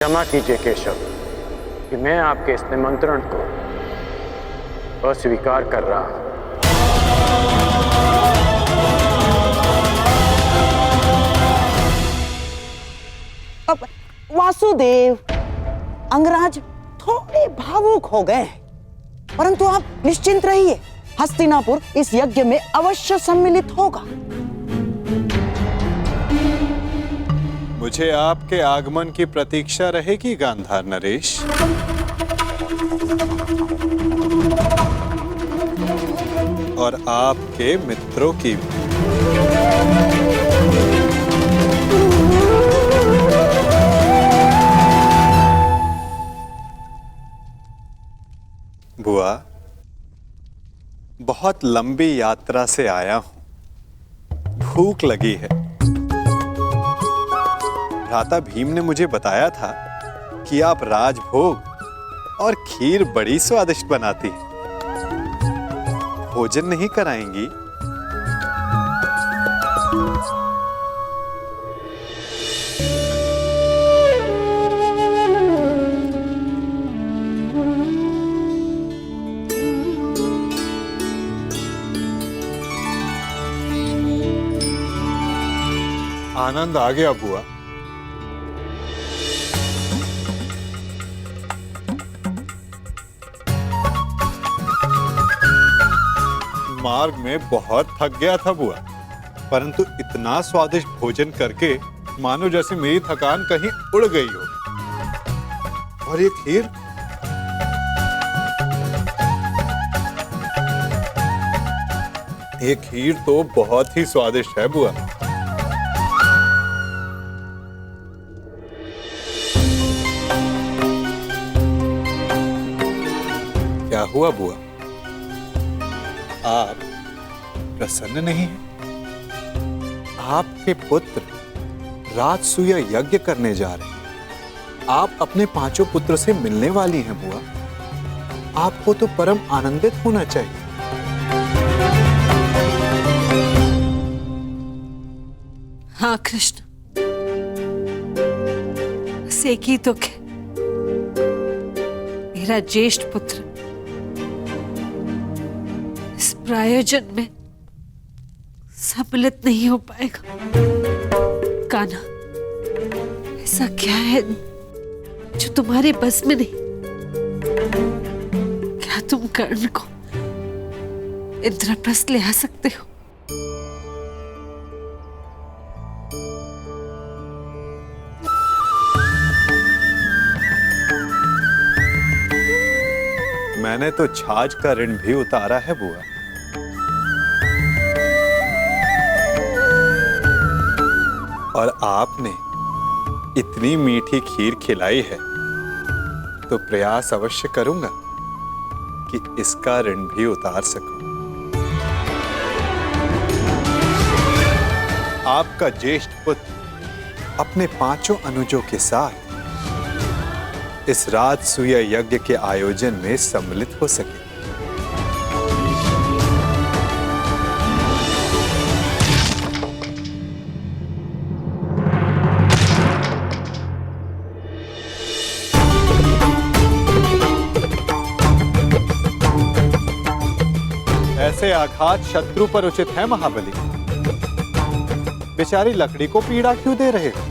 क्षमा कीजिए केशव कि मैं आपके इस निमंत्रण को अस्वीकार कर रहा हूं। अब वासुदेव, अंगराज थोड़े भावुक हो गए हैं, परंतु आप निश्चिंत रहिए, हस्तिनापुर इस यज्ञ में अवश्य सम्मिलित होगा। मुझे आपके आगमन की प्रतीक्षा रहेगी गांधार नरेश। और आपके मित्रों की भी। बुआ, बहुत लंबी यात्रा से आया हूं, भूख लगी है। भ्राता भीम ने मुझे बताया था कि आप राजभोग और खीर बड़ी स्वादिष्ट बनाती हैं। भोजन नहीं कराएंगी? आनंद आ गया बुआ। मार्ग में बहुत थक गया था बुआ, परंतु इतना स्वादिष्ट भोजन करके मानो जैसे मेरी थकान कहीं उड़ गई हो। और ये खीर, ये खीर तो बहुत ही स्वादिष्ट है बुआ। क्या हुआ बुआ? आप प्रसन्न नहीं हैं? आपके पुत्र राजसूय यज्ञ करने जा रहे हैं। आप अपने पांचों पुत्र से मिलने वाली हैं बुआ। आपको तो परम आनंदित होना चाहिए। हाँ कृष्ण, से की तो क्या, मेरा ज्येष्ठ पुत्र इस प्रायोजन में सम्मिलित नहीं हो पाएगा। कान्हा, ऐसा क्या है जो तुम्हारे बस में नहीं? क्या तुम कर्ण को इंद्रप्रस्थ ले आ सकते हो? मैंने तो छाछ का ऋण भी उतारा है बुआ। और आपने इतनी मीठी खीर खिलाई है तो प्रयास अवश्य करूंगा कि इसका ऋण भी उतार सकूं। आपका ज्येष्ठ पुत्र अपने पांचों अनुजों के साथ इस राजसूय यज्ञ के आयोजन में सम्मिलित हो सके। ऐसे आघात शत्रु पर उचित है महाबली। बेचारी लकड़ी को पीड़ा क्यों दे रहे हो?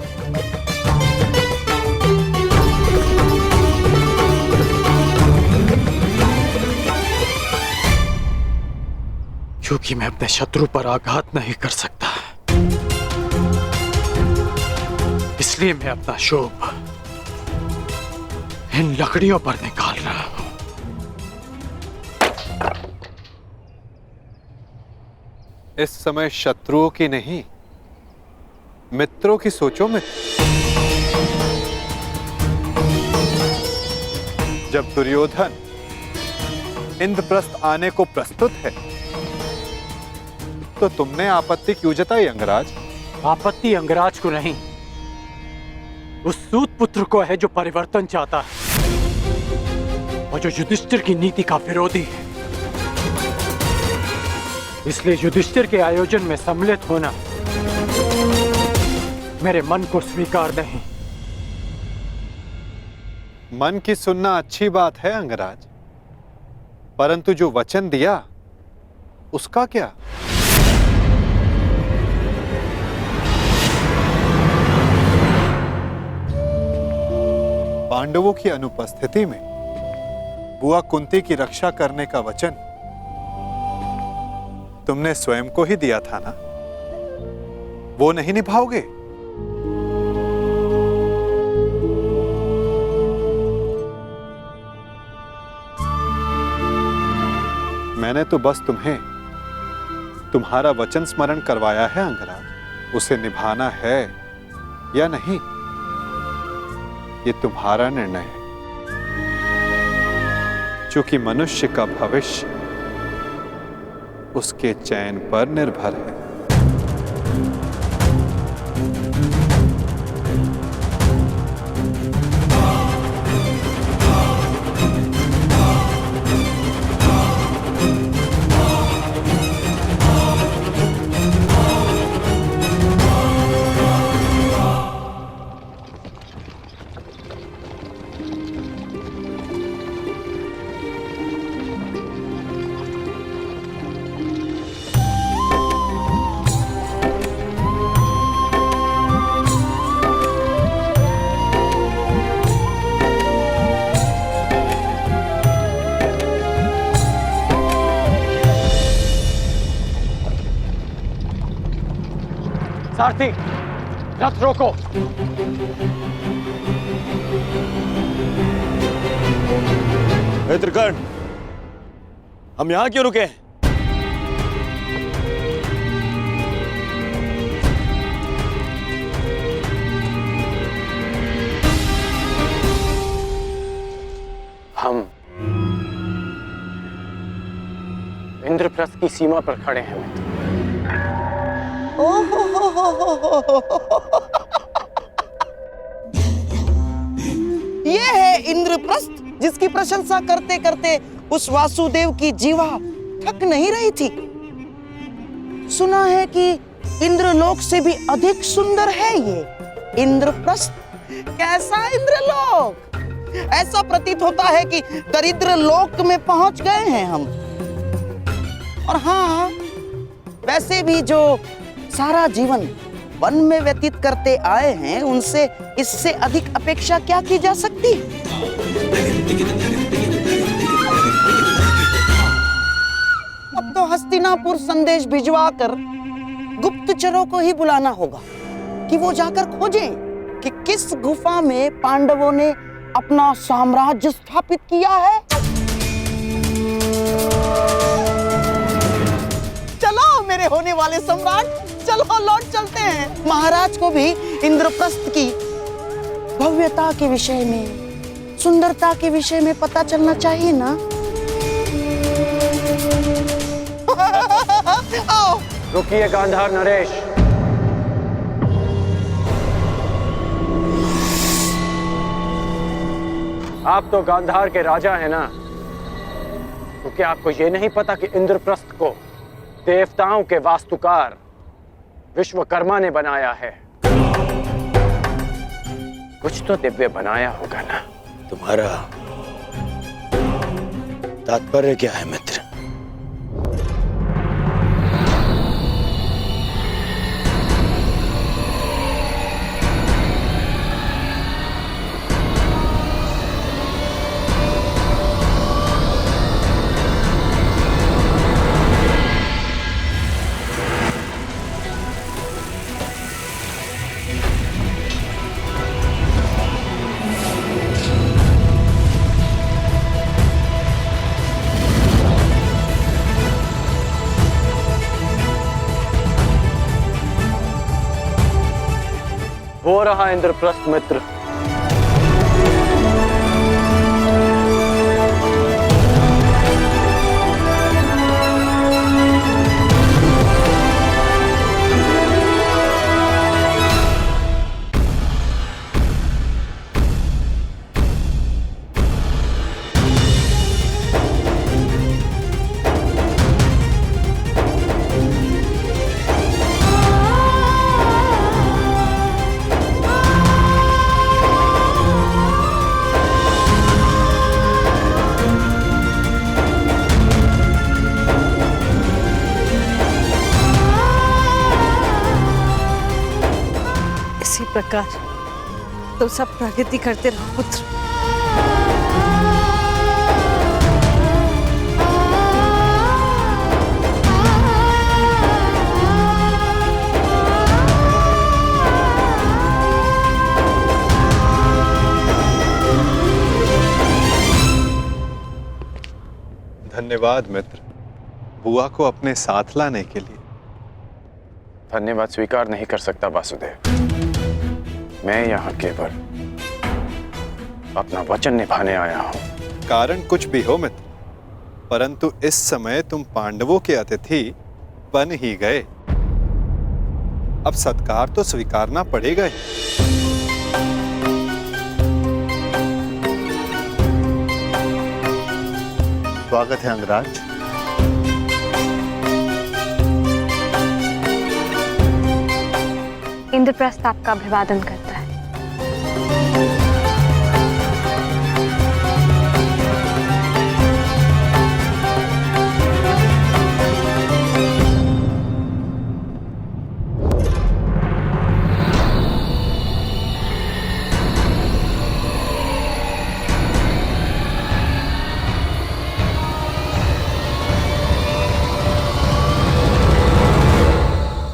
क्योंकि मैं अपने शत्रु पर आघात नहीं कर सकता, इसलिए मैं अपना शोभ इन लकड़ियों पर निकाल रहा हूं। इस समय शत्रुओं की नहीं, मित्रों की सोचो में। जब दुर्योधन इंद्रप्रस्थ आने को प्रस्तुत है तो तुमने आपत्ति क्यों जताई अंगराज? आपत्ति अंगराज को नहीं, उस सूत पुत्र को है जो परिवर्तन चाहता है और जो युधिष्ठिर की नीति का विरोधी है। इसलिए युधिष्ठिर के आयोजन में सम्मिलित होना मेरे मन को स्वीकार नहीं। मन की सुनना अच्छी बात है अंगराज, परंतु जो वचन दिया उसका क्या? पांडवों की अनुपस्थिति में बुआ कुंती की रक्षा करने का वचन तुमने स्वयं को ही दिया था ना, वो नहीं निभाओगे? मैंने तो बस तुम्हें तुम्हारा वचन स्मरण करवाया है अंगराज, उसे निभाना है या नहीं ये तुम्हारा निर्णय है। क्योंकि मनुष्य का भविष्य उसके चयन पर निर्भर है। सारथी, रथ रोको। त्रिकर्ण, हम यहां क्यों रुके? हम इंद्रप्रस्थ की सीमा पर खड़े हैं मित्र। ये है इंद्रप्रस्थ, जिसकी प्रशंसा करते करते उस वासुदेव की जीवा थक नहीं रही थी। सुना है कि इंद्रलोक से भी अधिक सुंदर है ये इंद्रप्रस्थ। कैसा इंद्रलोक! ऐसा प्रतीत होता है कि दरिद्र लोक में पहुंच गए हैं हम। और हाँ, वैसे भी जो सारा जीवन वन में व्यतीत करते आए हैं, उनसे इससे अधिक अपेक्षा क्या की जा सकती? अब तो हस्तिनापुर संदेश भिजवाकर गुप्तचरों को ही बुलाना होगा कि वो जाकर खोजें कि किस गुफा में पांडवों ने अपना साम्राज्य स्थापित किया है। चलो मेरे होने वाले सम्राट, चलो लौट चलते हैं। महाराज को भी इंद्रप्रस्थ की भव्यता के विषय में, सुंदरता के विषय में पता चलना चाहिए ना। आओ। रुकिए गांधार नरेश। आप तो गांधार के राजा हैं ना, तो क्या आपको ये नहीं पता कि इंद्रप्रस्थ को देवताओं के वास्तुकार विश्वकर्मा ने बनाया है? कुछ तो दिव्य बनाया होगा ना। तुम्हारा तात्पर्य क्या है मित्र? हो रहा इंद्रप्रस्थ मित्र। स्वीकार। तो सब प्रगति करते रहो पुत्र। धन्यवाद मित्र, बुआ को अपने साथ लाने के लिए। धन्यवाद स्वीकार नहीं कर सकता वासुदेव। मैं यहाँ केवल अपना वचन निभाने आया हूँ। कारण कुछ भी हो मित्र, परंतु इस समय तुम पांडवों के अतिथि बन ही गए। अब सत्कार तो स्वीकारना पड़ेगा ही। स्वागत है अंगराज। इंद्रप्रस्थ आपका अभिवादन करता है।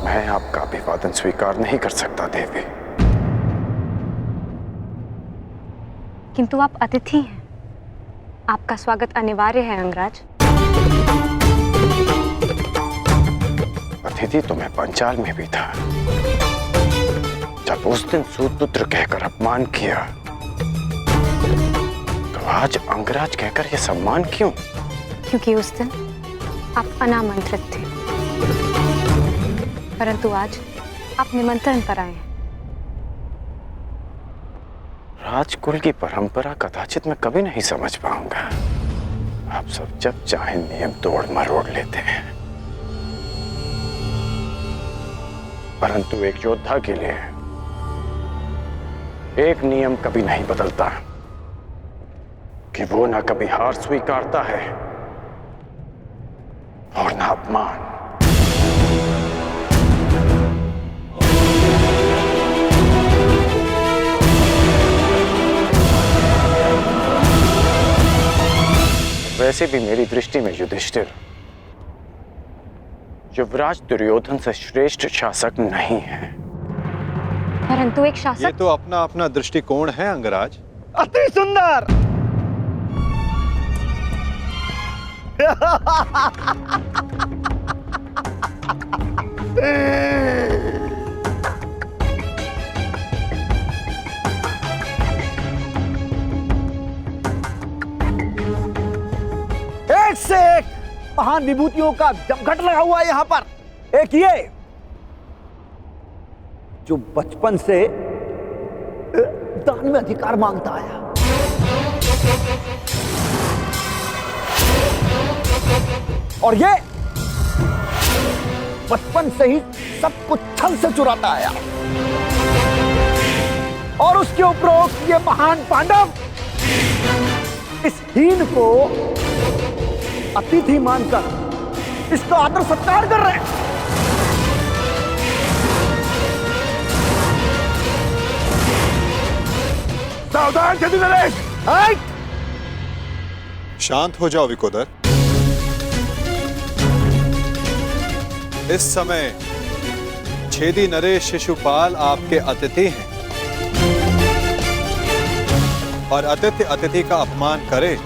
मैं आपका अभिवादन स्वीकार नहीं कर सकता देवी। किंतु आप अतिथि हैं, आपका स्वागत अनिवार्य है अंगराज। अतिथि तो मैं पंचाल में भी था। जब उस दिन सूतपुत्र कहकर अपमान किया, तो आज अंगराज कहकर यह सम्मान क्यों? क्योंकि उस दिन आप अनामंत्रित थे, परंतु आज आप निमंत्रण पर आए हैं। राजकुल की परंपरा कदाचित मैं कभी नहीं समझ पाऊंगा। आप सब जब चाहे नियम तोड़ मरोड़ लेते हैं, परंतु एक योद्धा के लिए एक नियम कभी नहीं बदलता कि वो ना कभी हार स्वीकारता है और ना अपमान। वैसे भी मेरी दृष्टि में युधिष्ठिर युवराज दुर्योधन से श्रेष्ठ शासक नहीं है। परंतु एक ये शासक तो अपना अपना दृष्टिकोण है अंगराज। अति सुंदर। एक से एक महान विभूतियों का जमघट लगा हुआ है यहां पर। एक ये जो बचपन से दान में अधिकार मांगता आया, और ये बचपन से ही सब कुछ छल से चुराता आया, और उसके उपरोक्त ये महान पांडव इस हीन को अतिथि मानकर इसका आदर सत्कार कर रहे हैं। सावधान छेदी नरेश। शांत हो जाओ विकोदर। इस समय छेदी नरेश शिशुपाल आपके अतिथि हैं, और अतिथि अतिथि का अपमान करे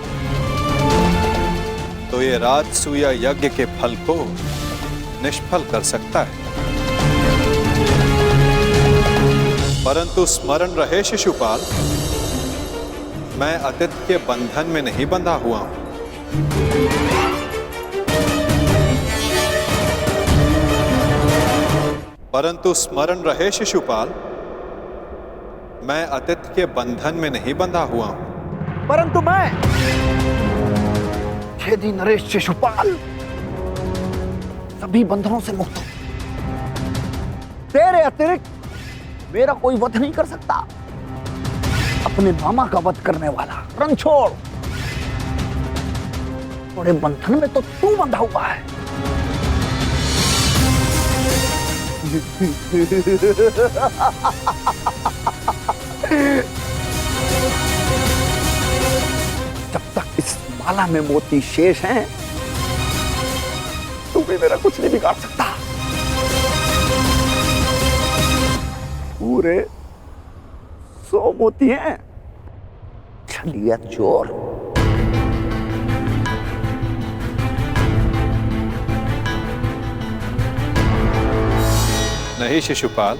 तो ये राजसूय यज्ञ के फल को निष्फल कर सकता है। परंतु स्मरण रहे शिशुपाल, मैं अतिथि के बंधन में नहीं बंधा हुआ हूं। परंतु स्मरण रहे शिशुपाल, मैं अतिथि के बंधन में नहीं बंधा हुआ हूं। परंतु मैं छेदी नरेश शिशुपाल सभी बंधनों से मुक्त हूं। तेरे अतिरिक्त मेरा कोई वध नहीं कर सकता। अपने मामा का वध करने वाला रणछोड़, थोड़े बंधन में तो तू बंधा हुआ है। जब तक इस माला में मोती शेष हैं, तू भी मेरा कुछ नहीं बिगाड़ सकता। पूरे 100 मोती हैं। छलिया चोर। नहीं शिशुपाल,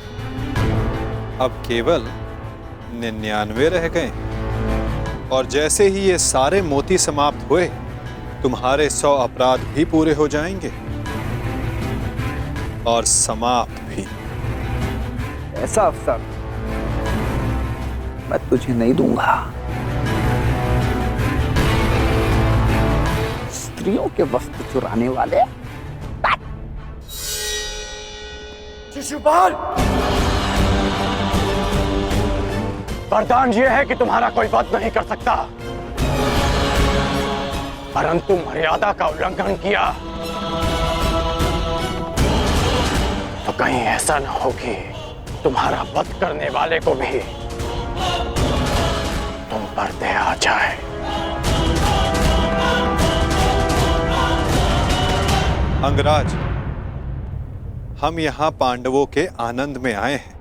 अब केवल 99 रह गए और जैसे ही ये सारे मोती समाप्त हुए, तुम्हारे 100 अपराध भी पूरे हो जाएंगे और समाप्त भी। ऐसा अवसर मैं तुझे नहीं दूंगा। स्त्रियों के वस्त्र चुराने वाले। शिशुपाल, वरदान यह है कि तुम्हारा कोई वध नहीं कर सकता, परंतु मर्यादा का उल्लंघन किया तो कहीं ऐसा न हो कि तुम्हारा वध करने वाले को भी तुम पर दया आ जाए। अंगराज, हम यहाँ पांडवों के आनंद में आए हैं।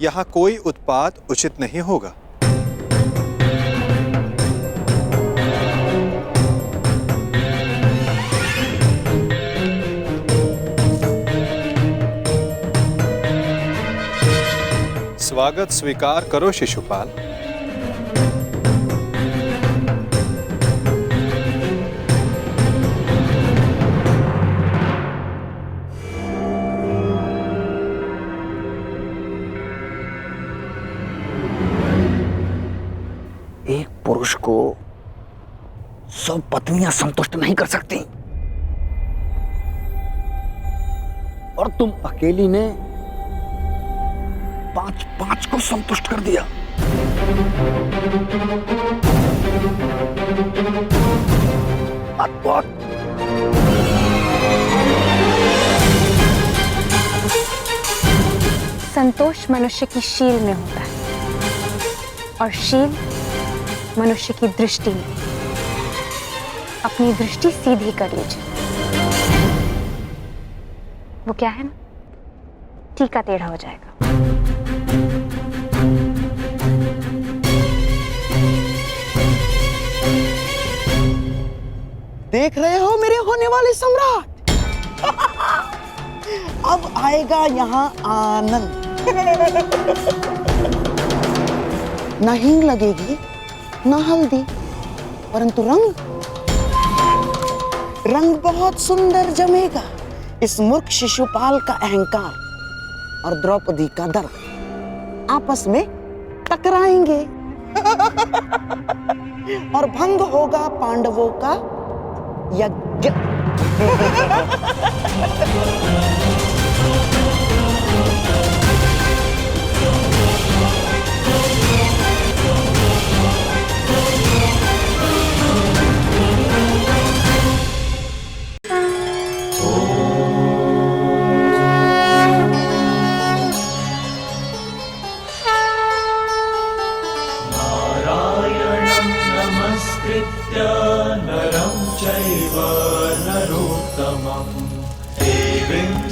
यहाँ कोई उत्पात उचित नहीं होगा। स्वागत स्वीकार करो शिशुपाल। एक पुरुष को 100 पत्नियां संतुष्ट नहीं कर सकती, और तुम अकेली ने 5 को संतुष्ट कर दिया। अद्भुत। संतोष मनुष्य की शील में होता है और शील मनुष्य की दृष्टि में। अपनी दृष्टि सीधी कर लीजिए। वो क्या है ना, टीका टेढ़ा हो जाएगा। देख रहे हो मेरे होने वाले सम्राट? अब आएगा यहाँ आनंद। न हींग लगेगी न हल्दी, परंतु रंग बहुत सुंदर जमेगा। इस मूर्ख शिशुपाल का अहंकार और द्रौपदी का दर्द आपस में टकराएंगे और भंग होगा पांडवों का यज्ञ।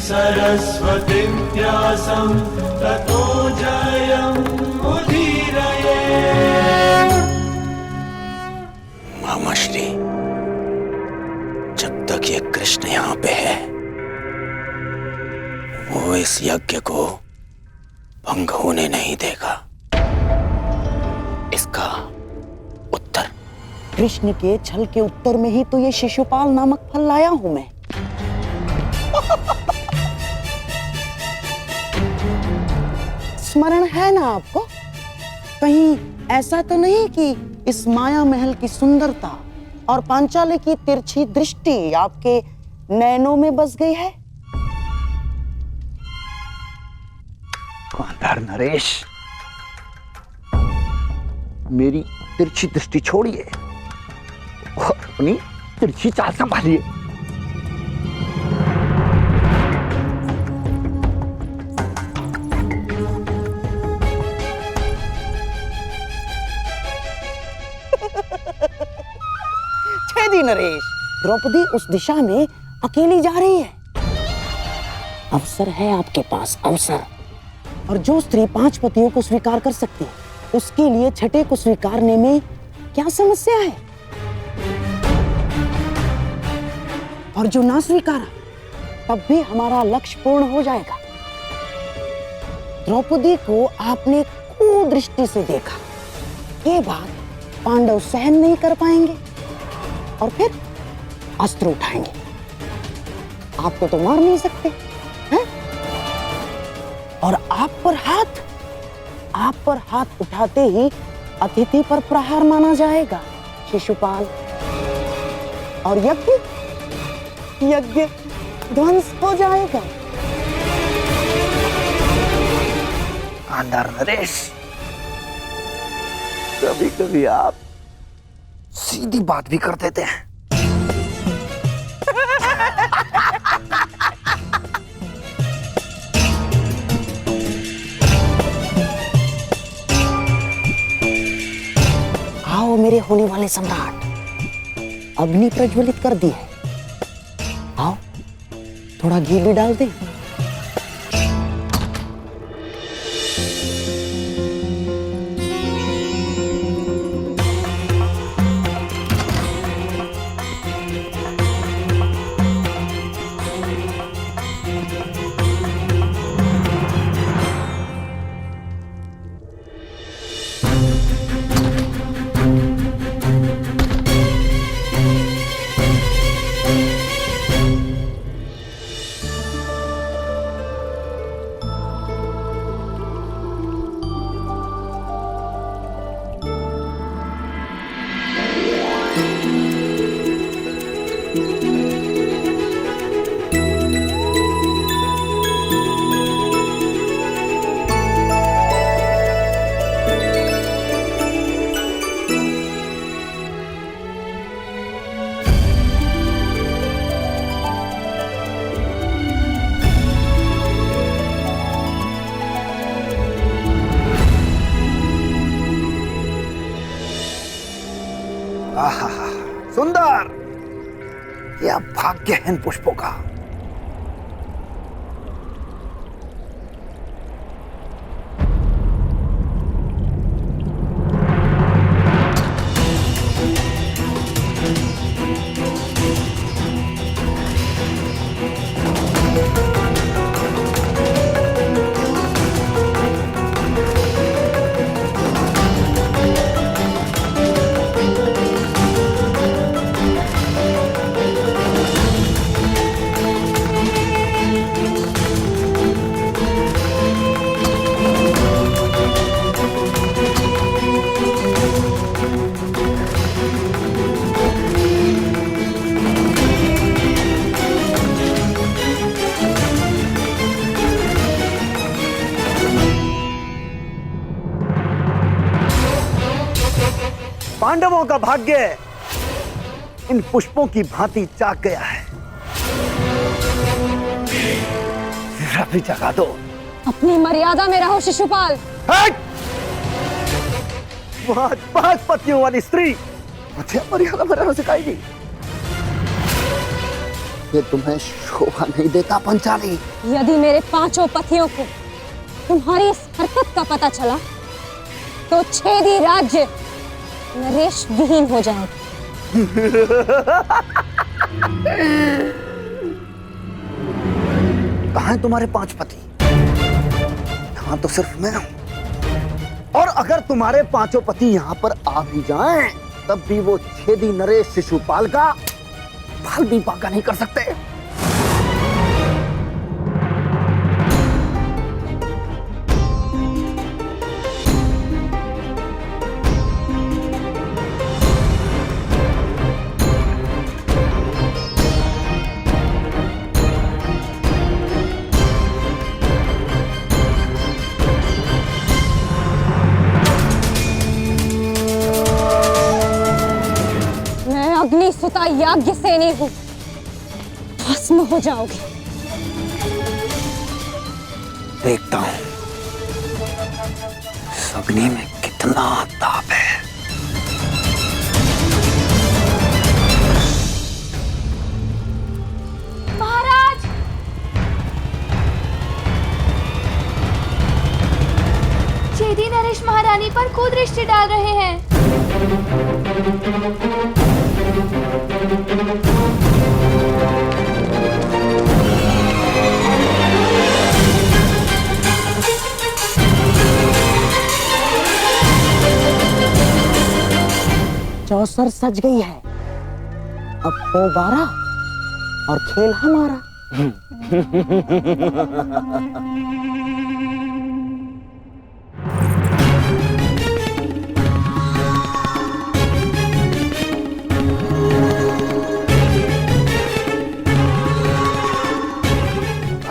सरस्वतीं व्यासं ततो जयमुदीरये। मामाश्री, जब तक ये कृष्ण यहाँ पे है, वो इस यज्ञ को भंग होने नहीं देगा। इसका उत्तर? कृष्ण के छल के उत्तर में ही तो ये शिशुपाल नामक फल लाया हूं मैं। स्मरण है ना आपको? कहीं ऐसा तो नहीं कि इस माया महल की सुंदरता और पांचाली की तिरछी दृष्टि आपके नैनों में बस गई है? कांधार नरेश, मेरी तिरछी दृष्टि छोड़िए और अपनी तिरछी चाल संभालिए। छेदी नरेश। द्रौपदी उस दिशा में अकेली जा रही है। अवसर है आपके पास, अवसर। और जो स्त्री 5 पतियों को स्वीकार कर सकती है, उसके लिए छठे को स्वीकारने में क्या समस्या है? और जो ना स्वीकारा, तब भी हमारा लक्ष्य पूर्ण हो जाएगा। द्रौपदी को आपने कुदृष्टि से देखा, ये बात पांडव सहन नहीं कर पाएंगे और फिर अस्त्र उठाएंगे। आपको तो मार नहीं सकते हैं? और आप पर हाथ उठाते ही अतिथि पर प्रहार माना जाएगा शिशुपाल, और यज्ञ ध्वंस हो जाएगा। आंधार नरेश, कभी कभी आप सीधी बात भी कर देते हैं। आओ मेरे होने वाले सम्राट, अग्नि प्रज्वलित कर दी है। आओ थोड़ा घी भी डाल दे। सुंदर, यह भाग्य है इन पुष्पों का। पांडवों का भाग्य इन पुष्पों की भांति जाग गया है। अभी जगा दो। अपनी मर्यादा में रहो शिशुपाल। वहां 5 पतियों वाली स्त्री मुझे मर्यादा में रहना सिखाएगी। ये तुम्हें शोभा नहीं देता पंचाली। यदि मेरे 5 पतियों को तुम्हारी इस हरकत का पता चला, तो छेदी राज्य नरेश विहीन हो जाएगा। कहाँ हैं तुम्हारे 5 पति? यहाँ तो सिर्फ मैं हूं। और अगर तुम्हारे 5 पति यहाँ पर आ भी जाएं, तब भी वो छेदी नरेश शिशुपाल का बाल भी बांका नहीं कर सकते। अग्निसुता याज्ञ सेनी हूं, भस्म हो जाओगे। देखता हूं इस अग्नि में कितना ताप है। कुदृष्टि डाल रहे हैं। चौसर सज गई है, अब तो 12 और खेल हमारा।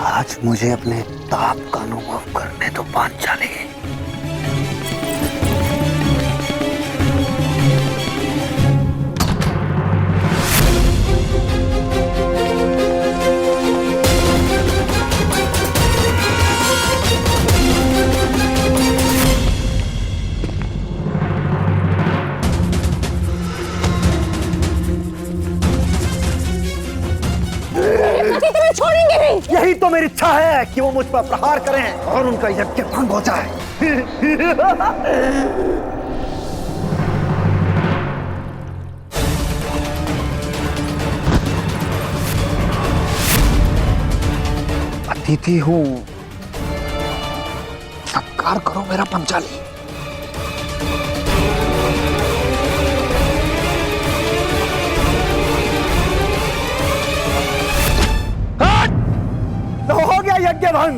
आज मुझे अपने ताप का अनुभव करने तो पांचाली। छोड़ेंगे नहीं। यही तो मेरी इच्छा है कि वो मुझ पर प्रहार करें और उनका यज्ञ भंग हो जाए। अतिथि हूं, सत्कार करो मेरा पंचाली। हो गया यज्ञ भंग।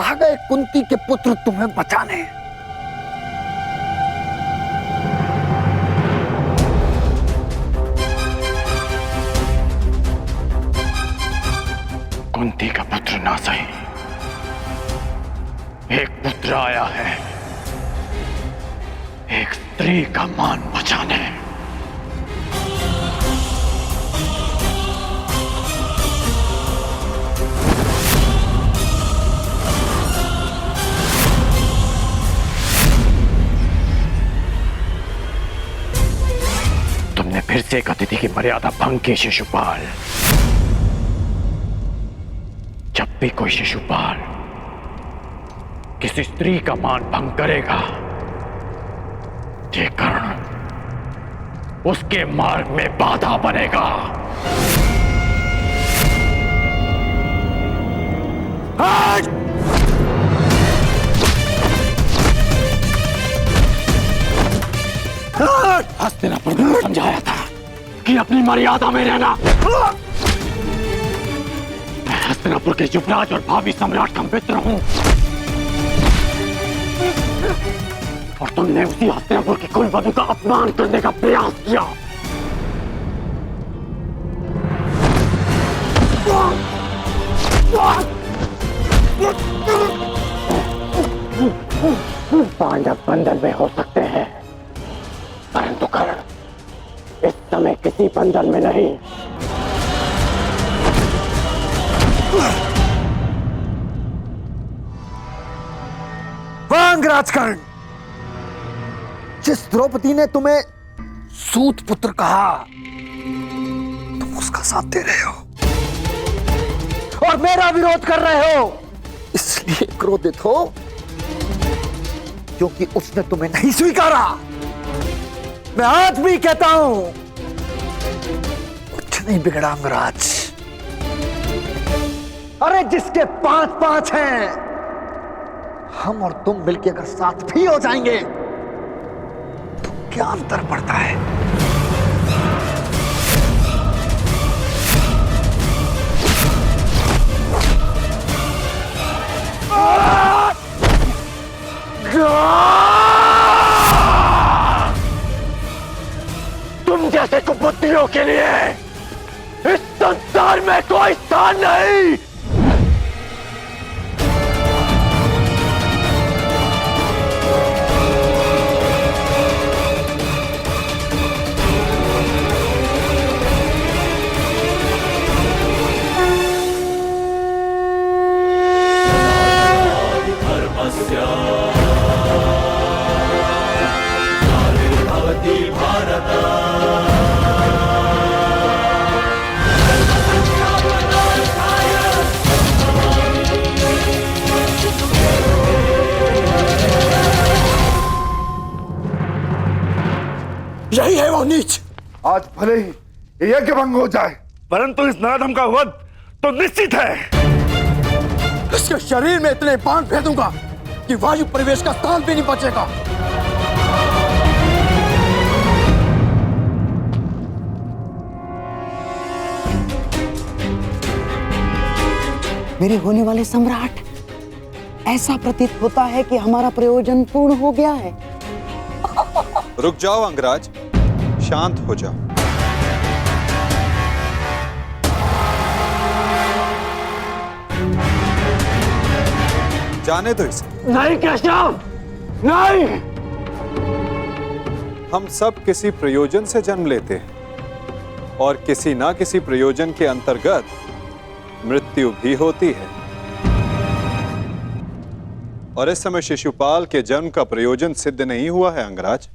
आ गए कुंती के पुत्र तुम्हें बचाने। कुंती का पुत्र ना सही, एक पुत्र आया है, एक स्त्री का मान बचाने। तुमने फिर से एक अतिथि की मर्यादा भंग की शिशुपाल। जब भी कोई शिशुपाल किसी स्त्री का मान भंग करेगा, ये कर्ण उसके मार्ग में बाधा बनेगा। हस्तिनापुर में समझाया था कि अपनी मर्यादा में रहना। मैं हस्तिनापुर के युवराज और भावी सम्राट का मित्र हूं, और तुमने उसी हस्तिनापुर की कुलवधू का अपमान करने का प्रयास किया। पांडव बंधन में हो सकते हैं, परंतु कर्ण इस समय किसी बंधन में नहीं। वांग राजकर्ण, जिस द्रौपदी ने तुम्हें सूत पुत्र कहा, तुम उसका साथ दे रहे हो और मेरा विरोध कर रहे हो। इसलिए क्रोधित हो क्योंकि उसने तुम्हें नहीं स्वीकारा। मैं आज भी कहता हूं, कुछ नहीं बिगड़ा अंगराज। अरे जिसके 5-5 हैं, हम और तुम मिलके अगर साथ भी हो जाएंगे तो क्या अंतर पड़ता है? तुम जैसे कुबुद्धियों के लिए इस संसार में कोई स्थान नहीं। यही है वो नीच। आज भले ही यज्ञ भंग हो जाए, परंतु इस नराधम का वध तो निश्चित है। इसके शरीर में इतने बाण फेंकूंगा कि वायु प्रवेश का स्थान भी नहीं बचेगा। मेरे होने वाले सम्राट, ऐसा प्रतीत होता है कि हमारा प्रयोजन पूर्ण हो गया है। रुक जाओ अंगराज, शांत हो जाओ। जाने दो इसे। नहीं केशव, नहीं। हम सब किसी प्रयोजन से जन्म लेते हैं और किसी ना किसी प्रयोजन के अंतर्गत मृत्यु भी होती है। और इस समय शिशुपाल के जन्म का प्रयोजन सिद्ध नहीं हुआ है अंगराज,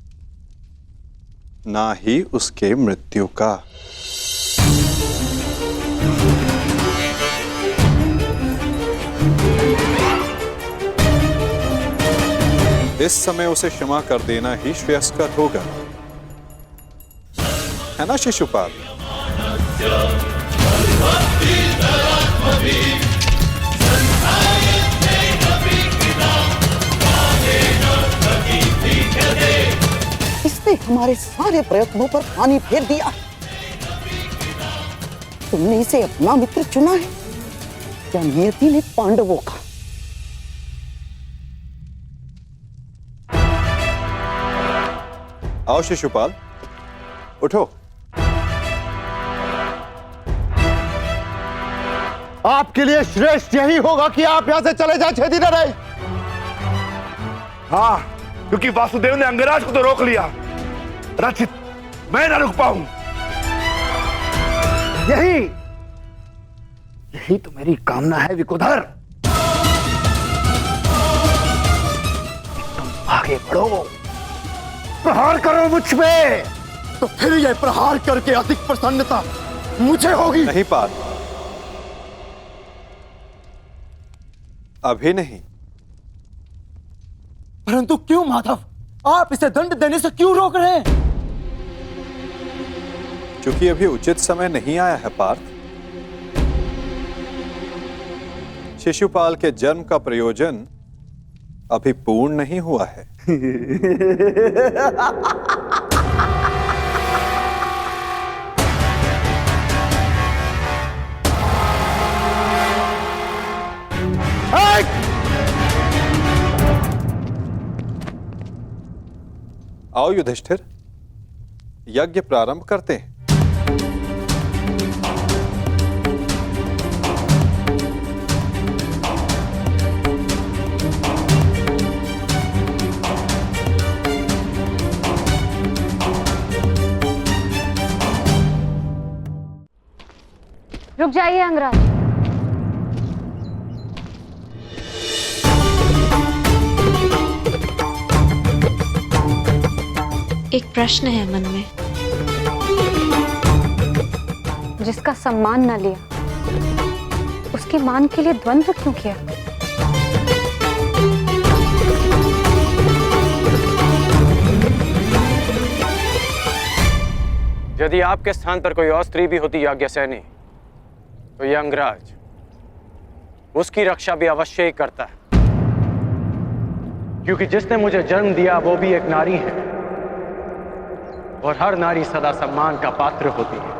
ना ही उसके मृत्यु का। इस समय उसे क्षमा कर देना ही श्रेयस्कर होगा, है ना शिशुपाल? इसने हमारे सारे प्रयत्नों पर पानी फेर दिया। तुमने इसे अपना मित्र चुना है या नियति ने पांडवों का? आओ शिशुपाल, उठो। आपके लिए श्रेष्ठ यही होगा कि आप यहां से चले जाए, छेदी न रहे। हाँ, क्योंकि वासुदेव ने अंगराज को तो रोक लिया, रचित मैं ना रुक पाऊं। यही तो मेरी कामना है विकुधर। तुम आगे बढ़ो, प्रहार करो मुझ पे। तो फिर यह प्रहार करके अधिक प्रसन्नता मुझे होगी। नहीं पार्थ, अभी नहीं। परंतु क्यों माधव, आप इसे दंड देने से क्यों रोक रहे हैं? क्योंकि अभी उचित समय नहीं आया है पार्थ। शिशुपाल के जन्म का प्रयोजन अभी पूर्ण नहीं हुआ है। आओ युधिष्ठिर, यज्ञ प्रारंभ करते हैं। रुक जाइए अंगराज। एक प्रश्न है मन में। जिसका सम्मान न लिया, उसके मान के लिए द्वंद्व क्यों किया? यदि आपके स्थान पर कोई और स्त्री भी होती याज्ञसेनी, तो यह अंगराज उसकी रक्षा भी अवश्य ही करता है, क्योंकि जिसने मुझे जन्म दिया वो भी एक नारी है और हर नारी सदा सम्मान का पात्र होती है।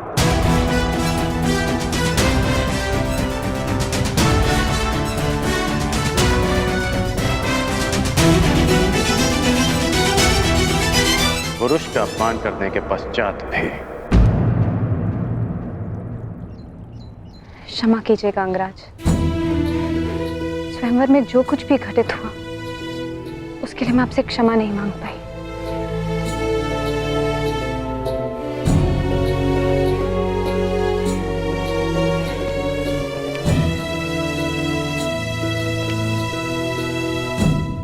पुरुष का अपमान करने के पश्चात भी। क्षमा कीजिएगा अंगराज, स्वयंवर में जो कुछ भी घटित हुआ उसके लिए मैं आपसे क्षमा नहीं मांग पाई।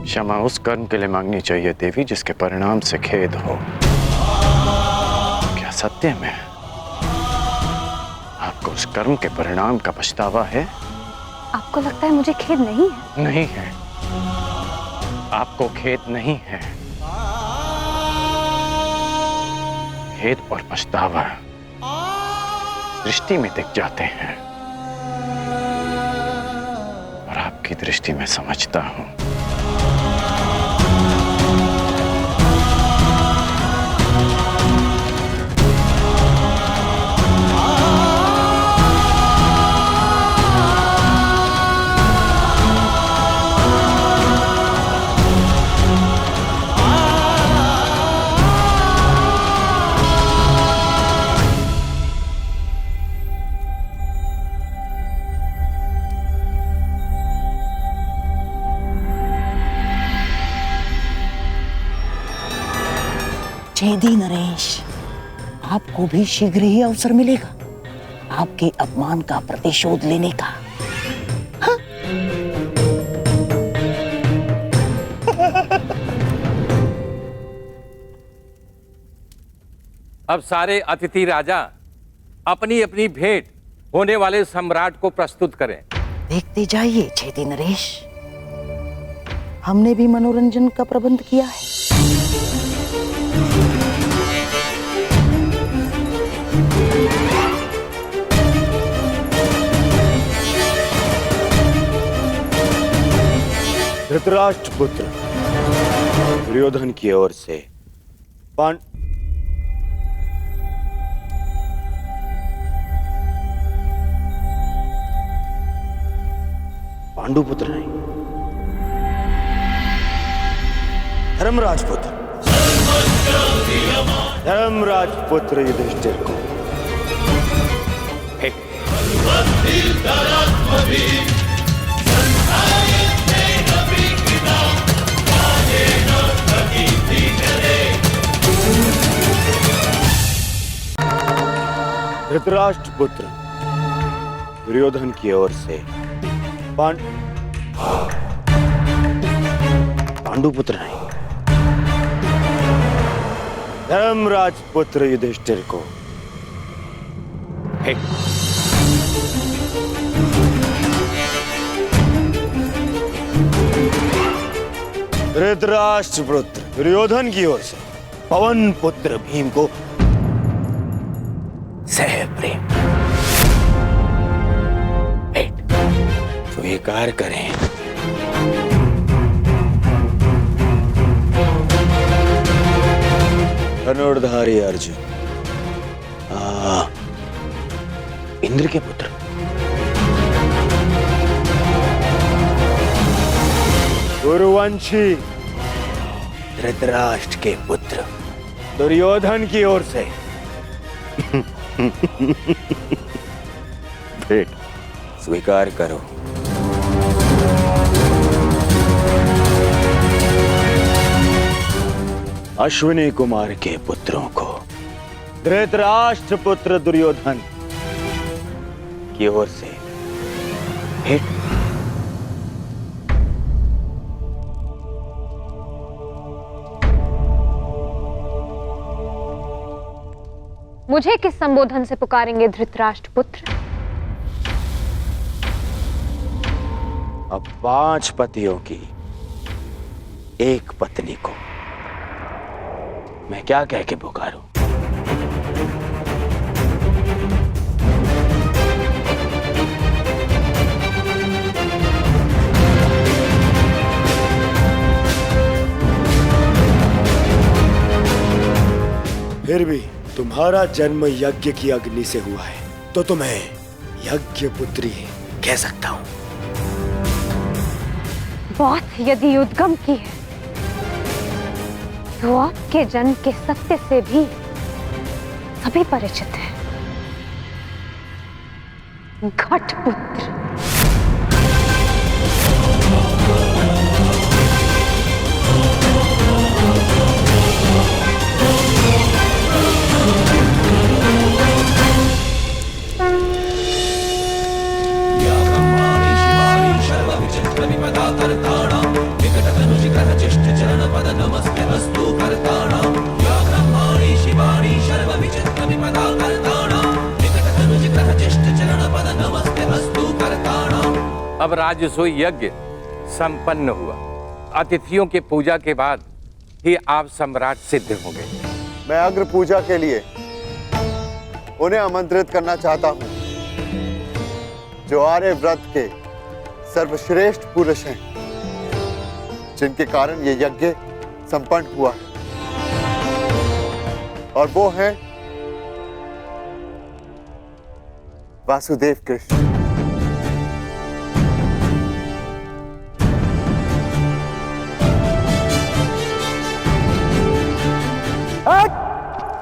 क्षमा उस कर्म के लिए मांगनी चाहिए देवी जिसके परिणाम से खेद हो। क्या सत्य में आपको उस कर्म के परिणाम का पछतावा है? आपको लगता है मुझे खेद नहीं है? नहीं है, आपको खेद नहीं है। खेद और पछतावा दृष्टि में दिख जाते हैं, और आपकी दृष्टि में समझता हूं। छेदी नरेश, आपको भी शीघ्र ही अवसर मिलेगा आपके अपमान का प्रतिशोध लेने का। हाँ? अब सारे अतिथि राजा अपनी अपनी भेंट होने वाले सम्राट को प्रस्तुत करें। देखते जाइए छेदी नरेश, हमने भी मनोरंजन का प्रबंध किया है। धृतराष्ट्र पुत्र दुर्योधन की ओर से पांडु पुत्र नहीं, धर्मराज पुत्र, धर्मराज पुत्र युधिष्ठिर को धृतराष्ट्र पुत्र दुर्योधन की ओर से पांडु पुत्र नहीं, धर्मराज पुत्र युधिष्ठिर को धृतराष्ट्र पुत्र दुर्योधन की ओर से पवन पुत्र भीम को सह प्रेम भेंट स्वीकार करें। धनुर्धारी अर्जुन, इंद्र के पुत्र, गुरुवंशी धृतराष्ट्र के पुत्र दुर्योधन की ओर से भेंट स्वीकार करो। अश्विनी कुमार के पुत्रों को धृतराष्ट्र पुत्र दुर्योधन की ओर से भेंट। मुझे किस संबोधन से पुकारेंगे धृतराष्ट्र पुत्र? अब 5 पतियों की एक पत्नी को मैं क्या कह के पुकारूं? फिर भी तुम्हारा जन्म यज्ञ की अग्नि से हुआ है, तो तुम्हें यज्ञ पुत्री कह सकता हूं। बात यदि उद्गम की है तो आपके जन्म के सत्य से भी सभी परिचित हैं। घटपुत्र। अब राजसूय यज्ञ संपन्न हुआ। अतिथियों के पूजा के बाद ही आप सम्राट सिद्ध होंगे। मैं अग्र पूजा के लिए उन्हें आमंत्रित करना चाहता हूं जो आर्य व्रत के सर्वश्रेष्ठ पुरुष हैं, जिनके कारण ये यज्ञ संपन्न हुआ है, और वो हैं वासुदेव कृष्ण।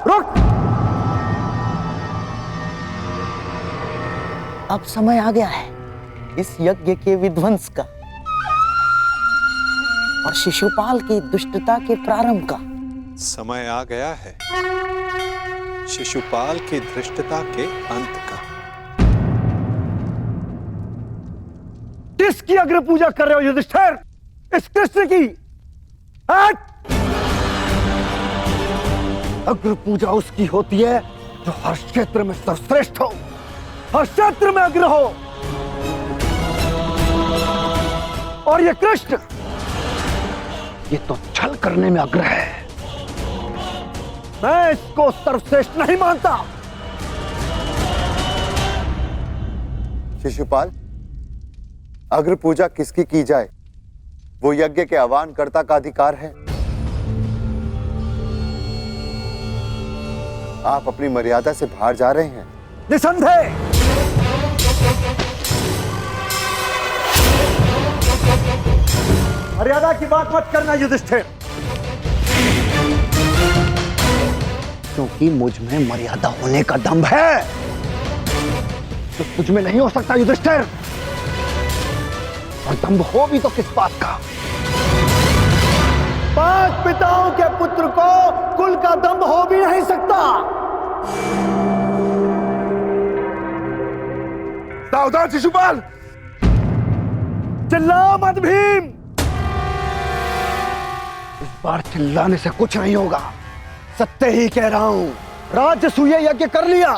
रुक! अब समय आ गया है इस यज्ञ के विध्वंस का और शिशुपाल की दुष्टता के प्रारंभ का। समय आ गया है शिशुपाल की धृष्टता के अंत का। किसकी अग्र पूजा कर रहे हो युधिष्ठिर? इस कृष्ण की? अग्र पूजा उसकी होती है जो हर क्षेत्र में सर्वश्रेष्ठ हो, हर क्षेत्र में अग्र हो। और ये कृष्ण, ये तो छल करने में अग्र है। मैं इसको सर्वश्रेष्ठ नहीं मानता। शिशुपाल, अग्र पूजा किसकी की जाए, वो यज्ञ के आह्वानकर्ता का अधिकार है। आप अपनी मर्यादा से बाहर जा रहे हैं। निसंदेह। मर्यादा की बात मत करना युधिष्ठिर। क्योंकि मुझ में मर्यादा होने का दम्भ है, तो तुझ में नहीं हो सकता युधिष्ठिर। और दम्भ हो भी तो किस बात का? 5 पिताओं के पुत्र को कुल का दम्भ हो भी नहीं सकता। सावधान शिशुपाल! चिल्ला मत भीम। इस बार चिल्लाने से कुछ नहीं होगा। सत्य ही कह रहा हूं। राजसूय यज्ञ कर लिया,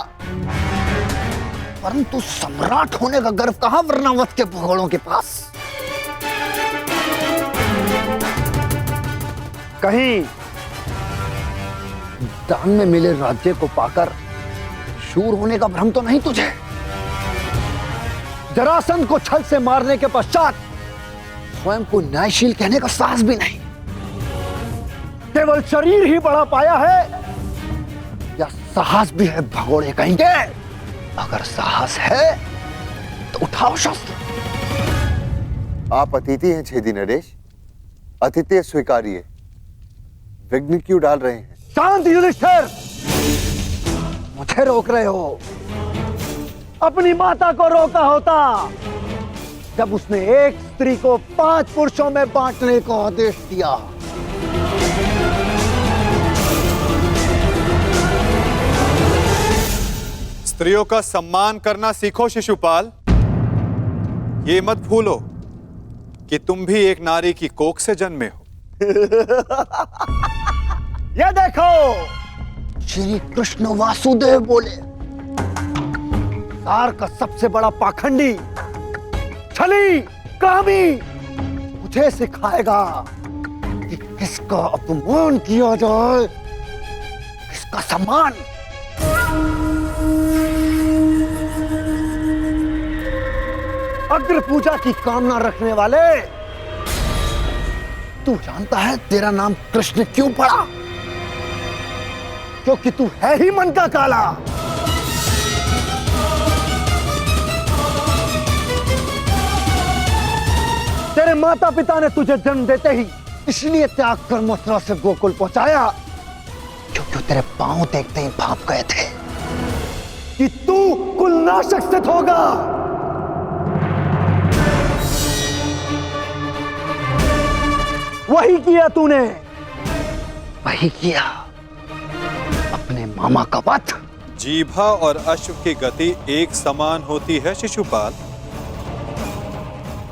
परंतु सम्राट होने का गर्व कहां वर्णावत के भगोड़ों के पास? कहीं दान में मिले राज्य को पाकर शूर होने का भ्रम तो नहीं तुझे? जरासंध को छल से मारने के पश्चात स्वयं को न्यायशील कहने का साहस भी नहीं। केवल शरीर ही बढ़ा पाया है या साहस भी है भगोड़े कहेंगे? अगर साहस है तो उठाओ शस्त्र। आप अतिथि हैं छेदी नरेश, अतिथि स्वीकारिए। विघ्न क्यों डाल रहे हैं? शांत युधिष्ठिर। मुझे रोक रहे हो? अपनी माता को रोका होता जब उसने एक स्त्री को 5 पुरुषों में बांटने का आदेश दिया। स्त्रियों का सम्मान करना सीखो शिशुपाल। ये मत भूलो कि तुम भी एक नारी की कोख से जन्मे हो। ये देखो, श्री कृष्ण वासुदेव बोले, सार का सबसे बड़ा पाखंडी, छली, कामी मुझे सिखाएगा कि किसका अपमान किया जाए, किसका सम्मान। अग्र पूजा की कामना रखने वाले, तू जानता है तेरा नाम कृष्ण क्यों पड़ा? क्योंकि तू है ही मन का काला। तेरे माता पिता ने तुझे जन्म देते ही इसलिए त्याग कर मथुरा से गोकुल पहुंचाया क्योंकि तेरे पांव देखते ही भाप गए थे कि तू कुलनाशक सिद्ध होगा। वही किया तूने, वही किया, अपने मामा का वध। जीभा और अश्व की गति एक समान होती है शिशुपाल।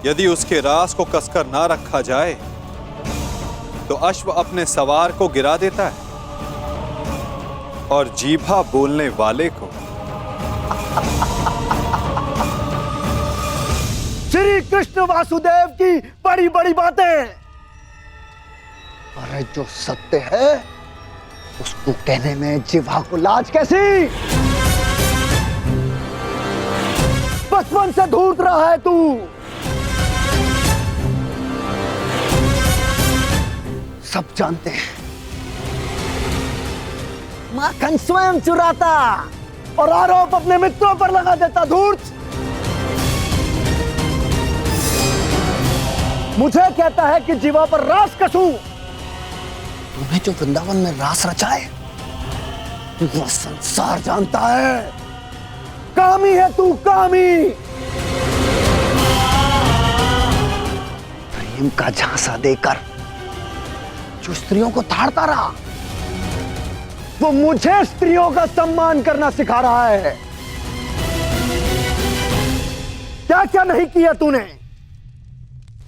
यदि उसके रास को कसकर ना रखा जाए तो अश्व अपने सवार को गिरा देता है और जीभा बोलने वाले को। श्री कृष्ण वासुदेव की बड़ी बड़ी बातें। अरे जो सत्य है उसको कहने में जिह्वा को लाज कैसी? बचपन से धूर्त रहा है तू। सब जानते हैं माखन स्वयं चुराता और आरोप अपने मित्रों पर लगा देता। धूर्त मुझे कहता है कि जीवा पर रास कसूं। तूने जो वृंदावन में रास रचा है वो संसार जानता है। कामी है तू, कामी। प्रेम का झांसा देकर जो स्त्रियों को ताड़ता रहा वो मुझे स्त्रियों का सम्मान करना सिखा रहा है। क्या क्या नहीं किया तूने?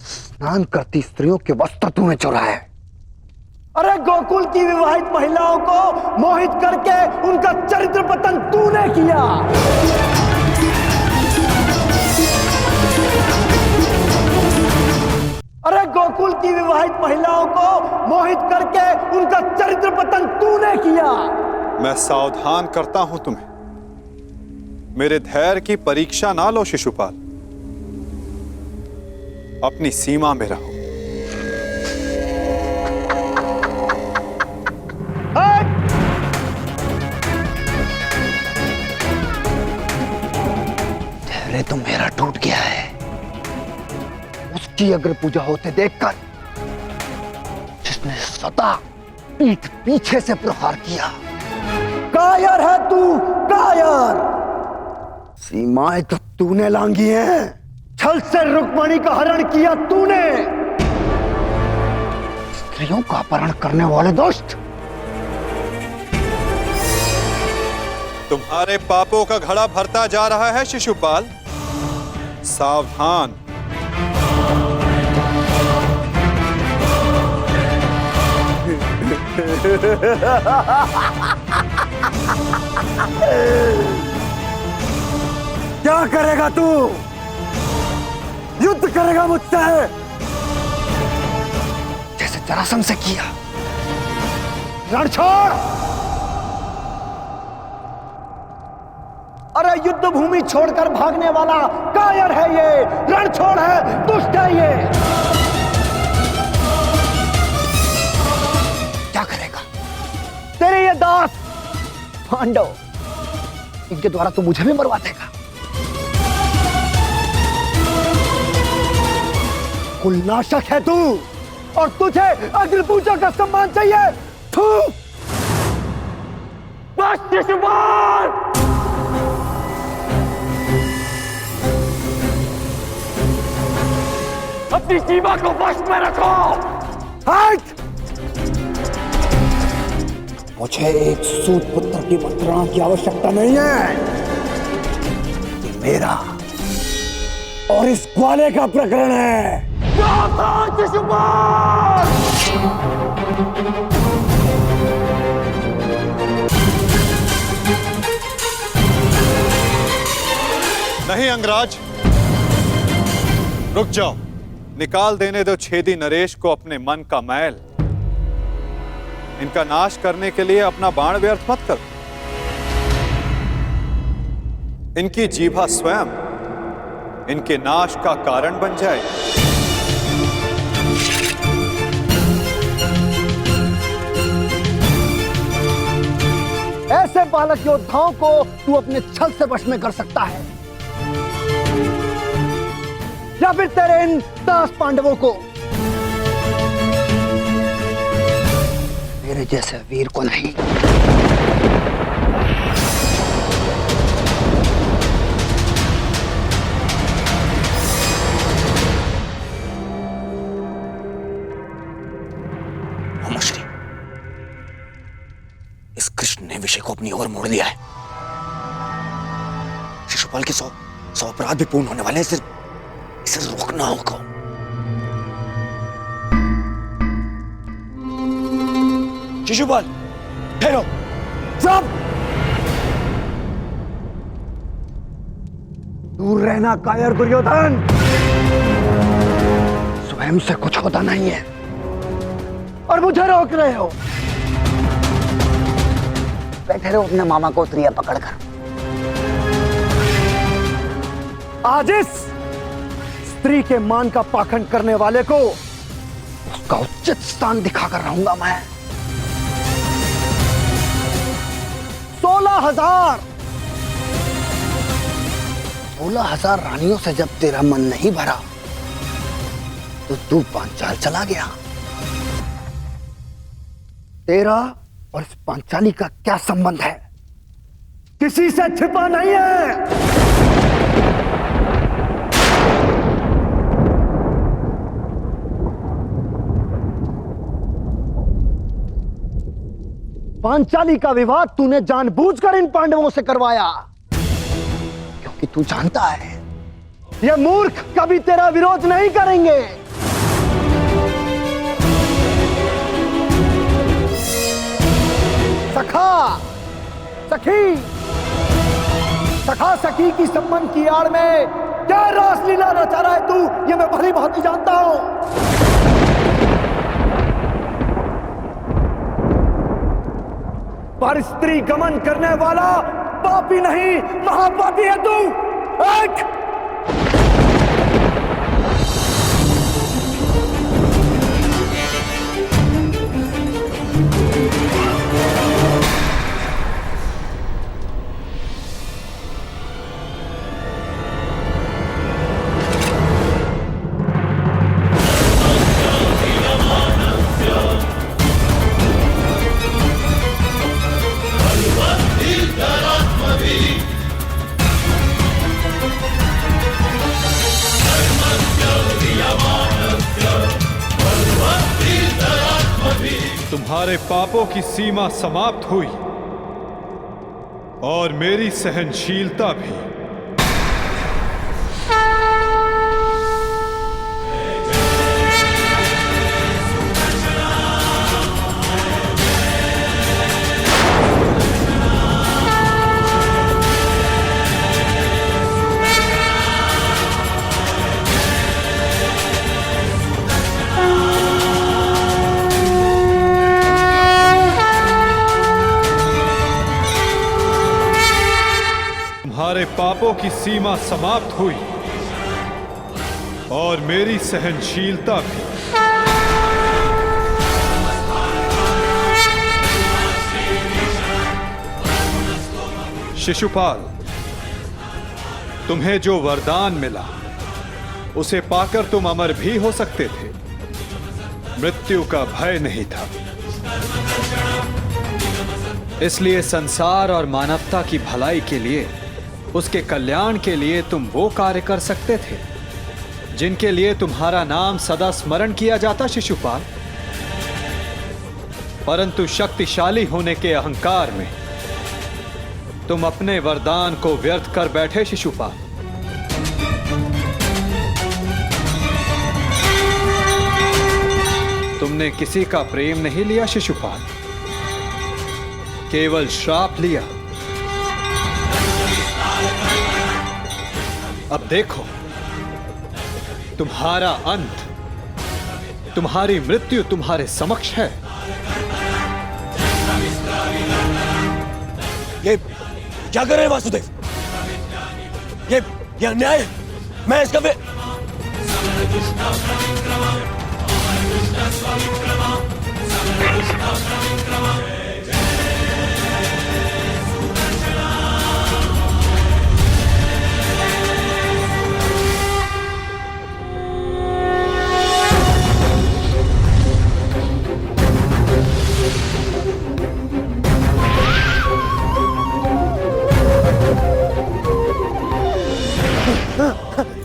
स्नान करती स्त्रियों के वस्त्र तूने चुराए। अरे गोकुल की विवाहित महिलाओं को मोहित करके उनका चरित्र पतन तूने किया। अरे गोकुल की विवाहित महिलाओं को मोहित करके उनका चरित्र पतन तूने किया। मैं सावधान करता हूं तुम्हें, मेरे धैर्य की परीक्षा ना लो शिशुपाल, अपनी सीमा में रहो। धैर्य तो मेरा टूट गया है। उसकी अग्र पूजा होते देखकर जिसने सदा पीठ पीछे से प्रहार किया। कायर है तू, कायर। सीमाएं तो तूने लांघी हैं। छल से रुक्मणी का हरण किया तूने। स्त्रियों का अपहरण करने वाले दुष्ट। तुम्हारे पापों का घड़ा भरता जा रहा है शिशुपाल, सावधान। क्या करेगा तू? युद्ध करेगा मुझसे जैसे जरासंध से किया? रण छोड़। अरे युद्ध भूमि छोड़कर भागने वाला कायर है ये, रण छोड़ है, दुष्ट है ये। क्या करेगा तेरे ये दास पांडव? इनके द्वारा तो मुझे भी मरवा देगा। कुलनाशक है तू और तुझे अग्नि पूजा का सम्मान चाहिए। थू। बस शिशुपाल। अपनी सीमा को वश में रखो। हट। मुझे एक सूत पुत्र की मंत्रणा की आवश्यकता नहीं है। ये मेरा और इस ग्वाले का प्रकरण है। नहीं अंगराज, रुक जाओ। निकाल देने दो छेदी नरेश को अपने मन का मैल। इनका नाश करने के लिए अपना बाण व्यर्थ मत करो। इनकी जीभा स्वयं इनके नाश का कारण बन जाए। ऐसे बालक योद्धाओं को तू अपने छल से वश में कर सकता है या फिर तेरे इन दास पांडवों को। मेरे जैसे वीर को नहीं। मुश्री, इस कृष्ण ने विषय को अपनी ओर मोड़ लिया है। शिशुपाल के 100 अपराध भी पूर्ण होने वाले हैं। इसे रोकना होगा। शिशुपाल, ठहरो। चुप। दूर रहना कायर दुर्योधन। स्वयं से कुछ होता नहीं है और मुझे रोक रहे हो। बैठे रहो अपने मामा को उतरिया पकड़कर। आज इस स्त्री के मान का पाखंड करने वाले को उसका उचित स्थान दिखाकर रहूंगा मैं। 16,000 रानियों से जब तेरा मन नहीं भरा तो तू पांचाल चला गया। तेरा और इस पांचाली का क्या संबंध है? किसी से छिपा नहीं है। पांचाली का विवाद तूने जानबूझकर इन पांडवों से करवाया, क्योंकि तू जानता है ये मूर्ख कभी तेरा विरोध नहीं करेंगे। सखा सखी, सखा सखी की संबंध की आड़ में क्या रासलीला रचा रहा है तू, ये मैं भली भांति जानता हूं। पर स्त्री गमन करने वाला पापी नहीं, महापापी है तू। एक तुम्हारे पापों की सीमा समाप्त हुई और मेरी सहनशीलता भी। तुम्हारे पापों की सीमा समाप्त हुई और मेरी सहनशीलता भी। शिशुपाल, तुम्हें जो वरदान मिला उसे पाकर तुम अमर भी हो सकते थे, मृत्यु का भय नहीं था। इसलिए संसार और मानवता की भलाई के लिए, उसके कल्याण के लिए तुम वो कार्य कर सकते थे जिनके लिए तुम्हारा नाम सदा स्मरण किया जाता शिशुपाल। परंतु शक्तिशाली होने के अहंकार में तुम अपने वरदान को व्यर्थ कर बैठे शिशुपाल। तुमने किसी का प्रेम नहीं लिया शिशुपाल, केवल श्राप लिया। अब देखो, तुम्हारा अंत, तुम्हारी मृत्यु तुम्हारे समक्ष है। ये क्या कर रहे हैं वासुदेव? ये अन्याय है। मैं इसका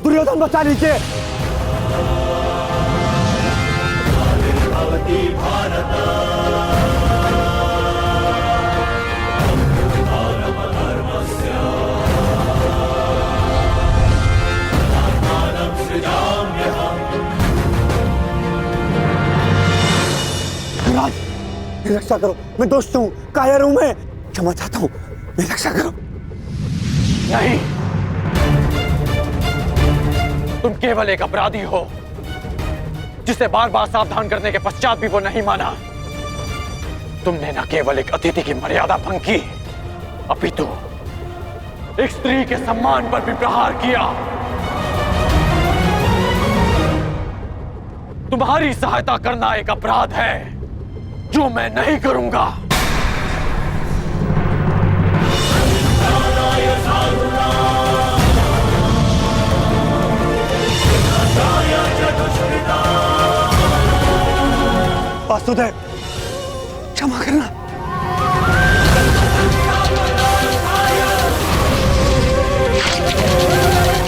दुर्योधन बचा लीजिए। महाराज, मेरी रक्षा करो, मैं दोस्त हूँ, कायर हूँ, मैं क्षमा चाहता हूँ, मेरी रक्षा करो। नहीं, तुम केवल एक अपराधी हो जिसे बार बार सावधान करने के पश्चात भी वो नहीं माना। तुमने न केवल एक अतिथि की मर्यादा भंग की, अपितु एक स्त्री के सम्मान पर भी प्रहार किया। तुम्हारी सहायता करना एक अपराध है जो मैं नहीं करूंगा। वासुदेव, क्षमा करना।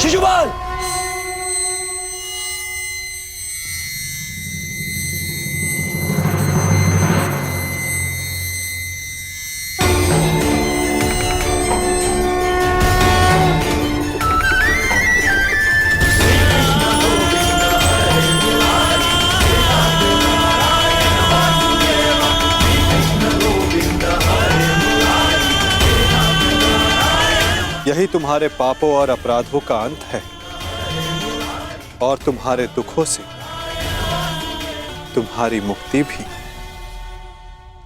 शिशुपाल, यही तुम्हारे पापों और अपराधों का अंत है और तुम्हारे दुखों से तुम्हारी मुक्ति भी।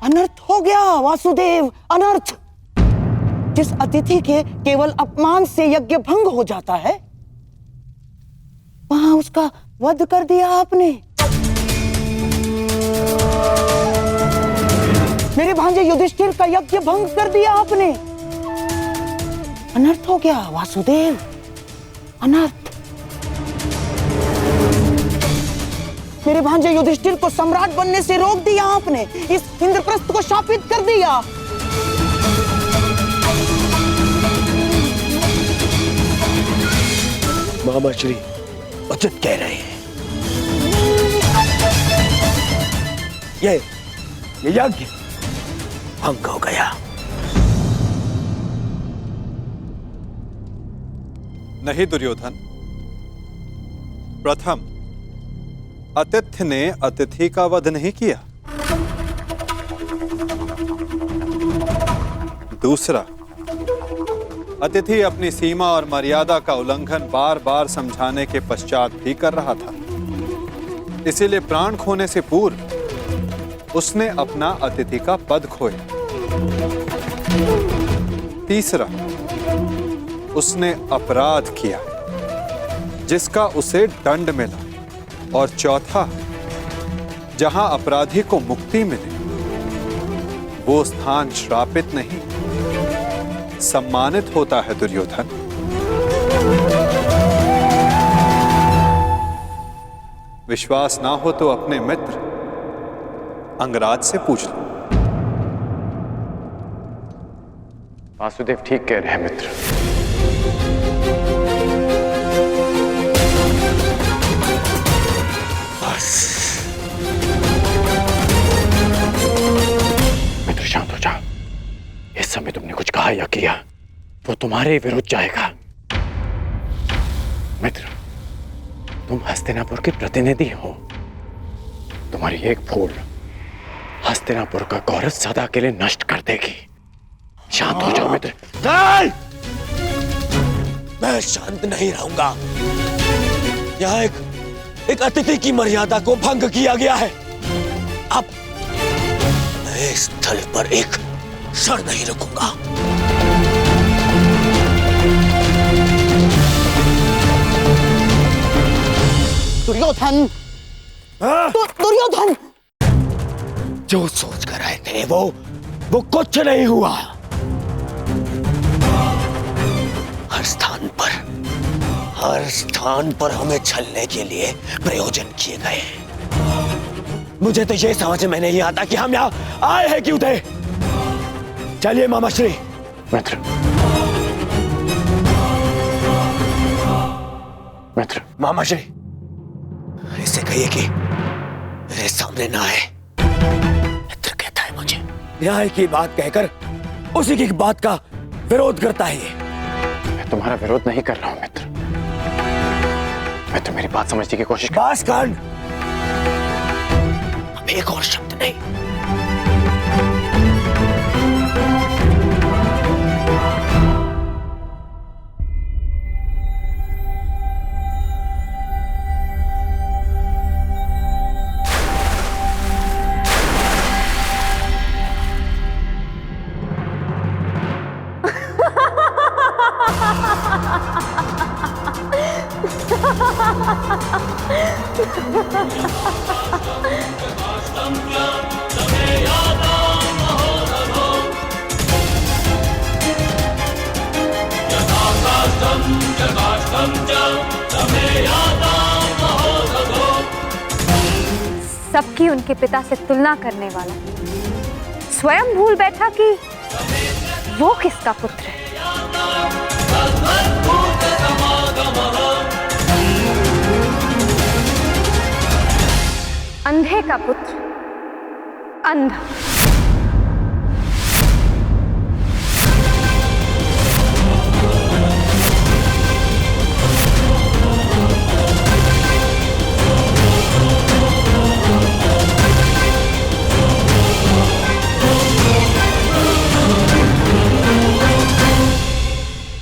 अनर्थ हो गया वासुदेव, अनर्थ। जिस अतिथि के केवल अपमान से यज्ञ भंग हो जाता है, वहां उसका वध कर दिया आपने। मेरे भांजे युधिष्ठिर का यज्ञ भंग कर दिया आपने। अनर्थ हो गया वासुदेव, अनर्थ। मेरे भांजे युधिष्ठिर को सम्राट बनने से रोक दिया आपने, इस इंद्रप्रस्थ को शापित कर दिया। मामा श्री उचित कह रहे हैं। ये यज्ञ भंग हो गया। नहीं दुर्योधन, प्रथम आतिथ्य ने अतिथि का वध नहीं किया। दूसरा, अतिथि अपनी सीमा और मर्यादा का उल्लंघन बार बार समझाने के पश्चात भी कर रहा था, इसीलिए प्राण खोने से पूर्व उसने अपना अतिथि का पद खोया। तीसरा, उसने अपराध किया जिसका उसे दंड मिला। और चौथा, जहां अपराधी को मुक्ति मिले वो स्थान श्रापित नहीं, सम्मानित होता है दुर्योधन। विश्वास ना हो तो अपने मित्र अंगराज से पूछ लो। वासुदेव ठीक कह रहे हैं मित्र। मित्र शांत हो जाओ। इस समय तुमने कुछ कहा या किया वो तुम्हारे विरुद्ध जाएगा। मित्र, तुम हस्तिनापुर के प्रतिनिधि हो। तुम्हारी एक भूल हस्तिनापुर का गौरव सदा के लिए नष्ट कर देगी। शांत हो जाओ मित्र। नहीं! मैं शांत नहीं रहूंगा। यहाँ एक अतिथि की मर्यादा को भंग किया गया है। अब मैं इस स्थल पर एक क्षण नहीं रुकूंगा। दुर्योधन, दुर्योधन, जो सोच कर आए थे वो कुछ नहीं हुआ। हर स्थान पर हमें छलने के लिए प्रयोजन किए गए। मुझे तो ये समझ में नहीं आता कि हम यहाँ आए हैं क्यों थे। चलिए मामाश्री। मित्र, मित्र, मामाश्री, इससे कहिए कि मेरे सामने ना आए। मित्र कहता है मुझे। न्याय की बात कहकर उसी की बात का विरोध करता है ये। मैं तुम्हारा विरोध नहीं कर रहा हूं मित्र। मैं तो मेरी बात समझने की कोशिश बस कर। अब एक और शब्द नहीं। सबकी उनके पिता से तुलना करने वाला स्वयं भूल बैठा कि वो किसका पुत्र है। अंधे का पुत्र अंधा।